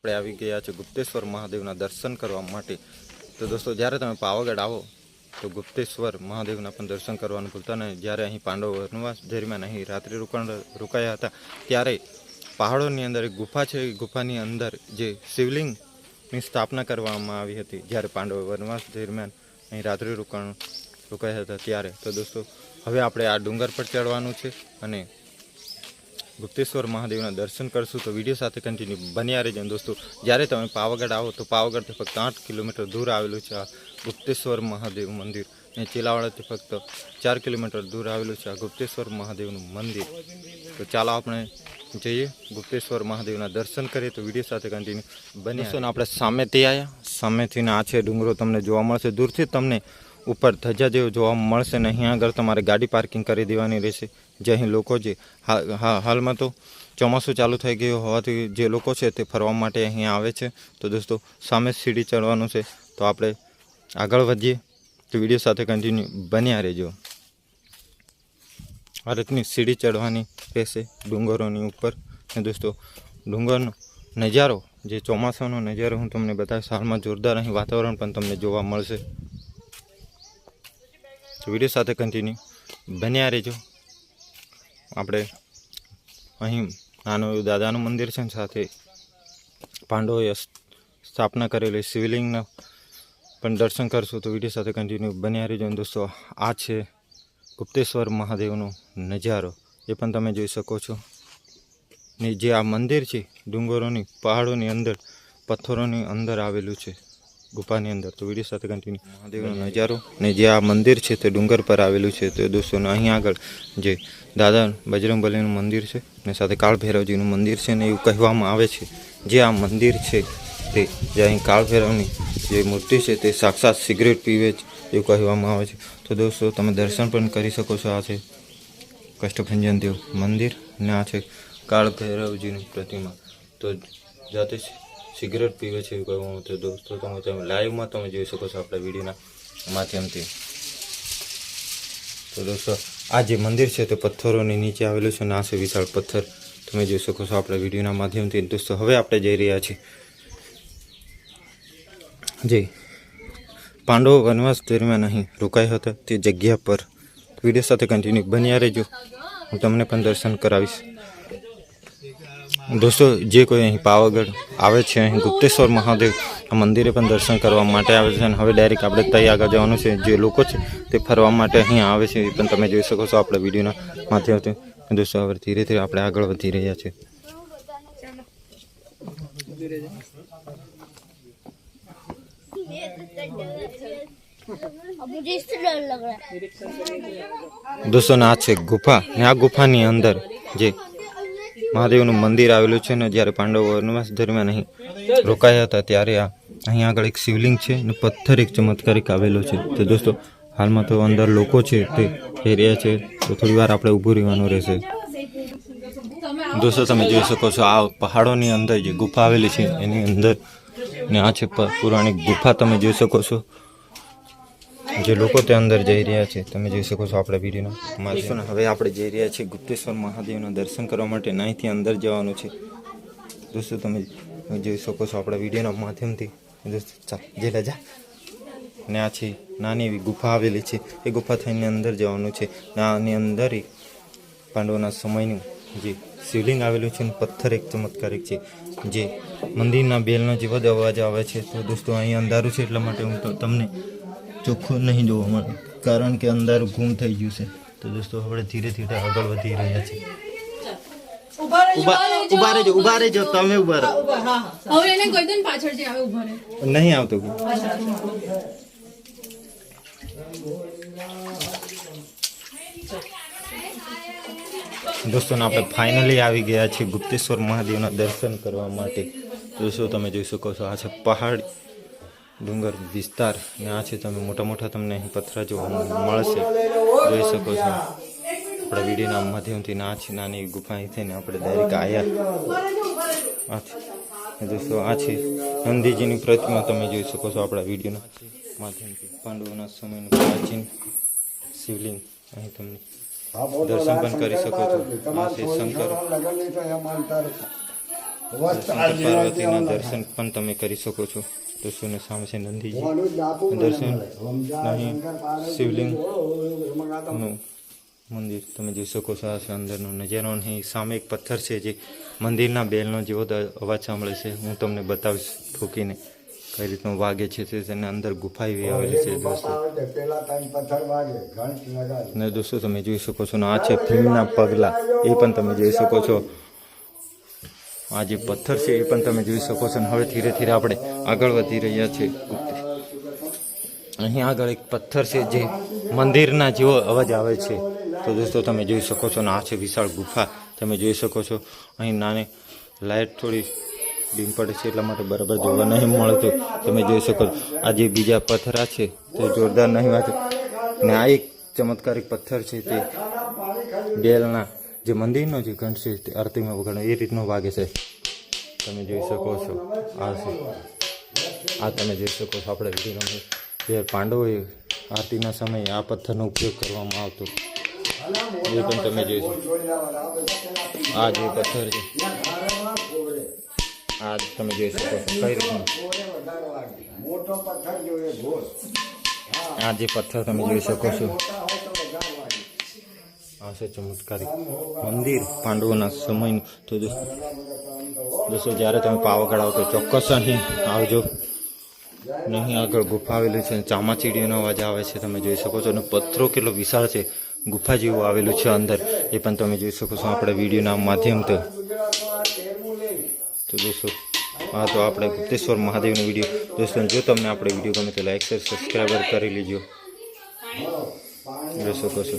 આપણે આવી ગયા છે ગુપ્તેશ્વર મહાદેવના દર્શન કરવા માટે। તો દોસ્તો જ્યારે તમે પાવાગઢ આવો તો ગુપ્તેશ્વર મહાદેવના પણ દર્શન કરવાનું ભૂલતા નહીં। જ્યારે અહીં પાંડવો વનવાસ દરમિયાન અહીં રાત્રિ રોકાયા હતા ત્યારે પહાડોની અંદર એક ગુફા છે। એ ગુફાની અંદર જે શિવલિંગની સ્થાપના કરવામાં આવી હતી જ્યારે પાંડવો વનવાસ દરમિયાન અહીં રાત્રિ રોકાયા હતા ત્યારે। તો દોસ્તો હવે આપણે આ ડુંગર પર ચડવાનું છે અને ગુપ્તેશ્વર મહાદેવના દર્શન કરશું। તો વિડીયો સાથે કન્ટિન્યુ બન્યા રહેજો દોસ્તો। જ્યારે તમે પાવાગઢ આવો તો પાવાગઢથી ફક્ત 8 કિલોમીટર દૂર આવેલું છે આ ગુપ્તેશ્વર મહાદેવ મંદિર અને ચેલાવાડાથી ફક્ત 4 કિલોમીટર દૂર આવેલું છે આ ગુપ્તેશ્વર મહાદેવનું મંદિર। તો ચાલો આપણે જઈએ ગુપ્તેશ્વર મહાદેવના દર્શન કરીએ। તો વિડીયો સાથે કન્ટિન્યુ બન્યા રહેજો। આપણે સામેથી આવ્યા, સામેથી આ છે ડુંગરો તમને જોવા મળશે, દૂરથી તમને ઉપર ધજા જેવું જોવા મળશે ને અહીં આગળ તમારે ગાડી પાર્કિંગ કરી દેવાની રહેશે। જે અહીં લોકો જે હાલમાં તો ચોમાસું ચાલુ થઈ ગયું હોવાથી જે લોકો છે તે ફરવા માટે અહીં આવે છે। તો દોસ્તો સામે સીડી ચડવાનું છે, તો આપણે આગળ વધીએ। તો વિડીયો સાથે કન્ટિન્યુ બન્યા રહેજો। આ રીતની સીડી ચડવાની રહેશે ડુંગરોની ઉપર ને દોસ્તો ડુંગરનો નજારો જે ચોમાસાનો નજારો હું તમને બતાવીશ। હાલમાં જોરદાર અહીં વાતાવરણ પણ તમને જોવા મળશે। તો વિડીયો સાથે કન્ટિન્યુ બન્યા રહેજો। આપણે અહીં નાનું એવું દાદાનું મંદિર છે, સાથે પાંડવોએ સ્થાપના કરેલી શિવલિંગના પણ દર્શન કરશું। તો વિડીયો સાથે કન્ટિન્યુ બન્યા રહેજો દોસ્તો। આ છે ગુપ્તેશ્વર મહાદેવનો નજારો, એ પણ તમે જોઈ શકો છો ને જે આ મંદિર છે ડુંગરોની પહાડોની અંદર પથ્થરોની અંદર આવેલું છે ગુફાની અંદર। તો વિડીયો સાથે કન્ટિન્યુ મહાદેવનો નજારો ને જે આ મંદિર છે તે ડુંગર પર આવેલું છે। તો દોસ્તો અહીં આગળ જે દાદા બજરંગબલીનું મંદિર છે ને સાથે કાળ ભૈરવજીનું મંદિર છે ને એવું કહેવામાં આવે છે જે આ મંદિર છે તે જે અહીં કાળ ભૈરવની જે મૂર્તિ છે તે સાક્ષાત સિગરેટ પીવે છે એવું કહેવામાં આવે છે। તો દોસ્તો તમે દર્શન પણ કરી શકો છો। આ છે કષ્ટભંજન દેવ મંદિર ને આ છે કાળ ભૈરવજીની પ્રતિમા, તો જાતે સિગરેટ પીવે છે એવું કહેવામાં આવે છે। દોસ્તો તમે લાઈવમાં તમે જોઈ શકો છો આપણા વિડીયોના માધ્યમથી। તો દોસ્તો આ જે મંદિર છે તે પથ્થરોની નીચે આવેલું છે અને આ છે વિશાળ પથ્થર, તમે જોઈ શકો છો આપણા વિડીયોના માધ્યમથી। દોસ્તો હવે આપણે જઈ રહ્યા છીએ જે પાંડવો વનવાસ દરમિયાન અહીં રોકાયા હતા તે જગ્યા પર। વિડીયો સાથે કન્ટિન્યુ બન્યા રહેજો, હું તમને પણ દર્શન કરાવીશ। દોસ્તો જે કોઈ અહીં પાવાગઢ આવે છે, અહીં ગુપ્તેશ્વર મહાદેવ મંદિરે પણ દર્શન કરવા માટે આવે છે અને હવે ડાયરેક્ટ આપણે ત્યાં આગળ જવાનું છે। જે લોકો છે તે ફરવા માટે અહીં આવે છે એ પણ તમે જોઈ શકો છો આપણા વિડીયોના માધ્યમથી। દોસ્તો હવે ધીરે ધીરે આપણે આગળ વધી રહ્યા છીએ। દોસ્તો આ છે ગુફા ને આ ગુફાની અંદર જે મહાદેવનું મંદિર આવેલું છે ને જ્યારે પાંડવો વનવાસ દરમિયાન અહીં રોકાયા હતા ત્યારે અહીં આગળ એક શિવલિંગ છે ને પથ્થર એક ચમત્કારિક આવેલો છે। તો દોસ્તો હાલમાં તો અંદર લોકો છે તે જઈ રહ્યા છે, તો થોડી વાર આપણે ઊભું રહેવાનું રહેશે। દોસ્તો તમે જોઈ શકો છો આ પહાડોની અંદર જે ગુફા આવેલી છે એની અંદર ને આ છે પુરાણી ગુફા, તમે જોઈ શકો છો જે લોકો તે અંદર જઈ રહ્યા છે તમે જોઈ શકો છો આપણા વિડીયોના માધ્યમથી। હવે આપણે જઈ રહ્યા છીએ ગુપ્તેશ્વર મહાદેવના દર્શન કરવા માટે, અહીંથી અંદર જવાનું છે દોસ્તો, તમે જોઈ શકો છો આપણા વિડીયોના માધ્યમથી। દોસ્તો ચાલ જે જા ને આ છે નાની એવી ગુફા આવેલી છે, એ ગુફા થઈને અંદર જવાનું છે। આની અંદર પાંડવોના સમયનું જે શિવલિંગ આવેલું છે ને પથ્થર એક ચમત્કારિક છે જે મંદિરના બેલનો જેવો જ અવાજ આવે છે। તો દોસ્તો અહીં અંધારું છે એટલા માટે હું તમને ચોખ્ખું નહીં જોવા મળે, કારણ કે અંધારું ગુમ થઈ ગયું છે। તો દોસ્તો આપણે ધીરે ધીરે આગળ વધી રહ્યા છીએ। ઉભા રહેજો તમે ઉભા રહો। હવે એને કહી દો ને પાછળ જે આવે ઉભા રહે, નહીં આવતો। દોસ્તો આપણે ફાઇનલી આવી ગયા છીએ ગુપ્તેશ્વર મહાદેવના દર્શન કરવા માટે। દોસ્તો તમે જોઈ શકો છો આ છે પહાડ ડુંગર વિસ્તાર ને આ છે તમે મોટા મોટા તમને અહીં પથ્થર જોવા મળશે, જોઈ શકો છો આપણા વિડીયોના માધ્યમથી। આ છે નાની ગુફા થઈને આપણે ડાયરેક્ટ આવ્યા। દોસ્તો આ છે નંદીજીની પ્રતિમા, તમે જોઈ શકો છો આપણા વિડીયોના માધ્યમથી। પાંડવોના સમયનું પ્રાચીન શિવલિંગ અહીં તમને દર્શન પણ કરી શકો છો। આ છે શંકર સંત પાર્વતીના દર્શન પણ તમે કરી શકો છો દોસ્તો. ને સામે છે નંદીજી દર્શન અહીં શિવલિંગનું મંદિર તમે જોઈ શકો છો. આ છે અંદરનો નજારો. અહીં સામે એક પથ્થર છે જે મંદિરના બેલનો જેવો અવાજ સાંભળે છે. હું તમને બતાવીશ ઠોકીને કઈ રીતનું વાગે છે તેની અંદર ગુફા એવી આવેલી છે દોસ્તો. ને દોસ્તો તમે જોઈ શકો છો ને આ છે ભીમના પગલા, એ પણ તમે જોઈ શકો છો. આ જે પથ્થર છે એ પણ તમે જોઈ શકો છો. ને હવે ધીરે ધીરે આપણે આગળ વધી રહ્યા છીએ. અહીં આગળ એક પથ્થર છે જે મંદિરના જેવો અવાજ આવે છે. તો દોસ્તો તમે જોઈ શકો છો ને આ છે વિશાળ ગુફા તમે જોઈ શકો છો. અહીં નાની લાઇટ થોડી ડીમ પડે છે એટલા માટે બરાબર જોવા નહીં મળતું તમે જોઈ શકો છો. આ જે બીજા પથ્થરા છે તે જોરદાર નહીં વાગે. ને આ એક ચમત્કારિક પથ્થર છે તે બેલના જે મંદિરનો જે ઘંટ છે તે આરતીમાં વગાડે એ રીતનો વાગે છે તમે જોઈ શકો છો. આ તમે જોઈ શકો છો આપણે વિડીયોમાં જે પાંડવોએ આરતીના સમયે આ પથ્થરનો ઉપયોગ કરવામાં આવતો એ પણ તમે જોઈ શકો. આ જે પથ્થર છે આ તમે જોઈ શકો છો કઈ રીતનું. આ જે પથ્થર તમે જોઈ શકો છો આ છે ચમત્કારિક મંદિર પાંડવોના સમયનું. તો દોસ્તો જ્યારે તમે પાવાગઢ આવો તો ચોક્કસ અહીં આવજો. નહીં આગળ ગુફા આવેલી છે, ચામાચીડીનો અવાજ આવે છે તમે જોઈ શકો છો. અને પથ્થરો કેટલો વિશાળ છે, ગુફા જેવું આવેલું છે અંદર, એ પણ તમે જોઈ શકો છો આપણે વિડીયોના માધ્યમથી. તો દોસ્તો હા તો આપણે ગુપ્તેશ્વર મહાદેવનો વિડીયો દોસ્તો જો તમને આપણે વિડીયો ગમે તો લાઈક શેર સબસ્ક્રાઈબર કરી લેજો જોઈ શકો છો.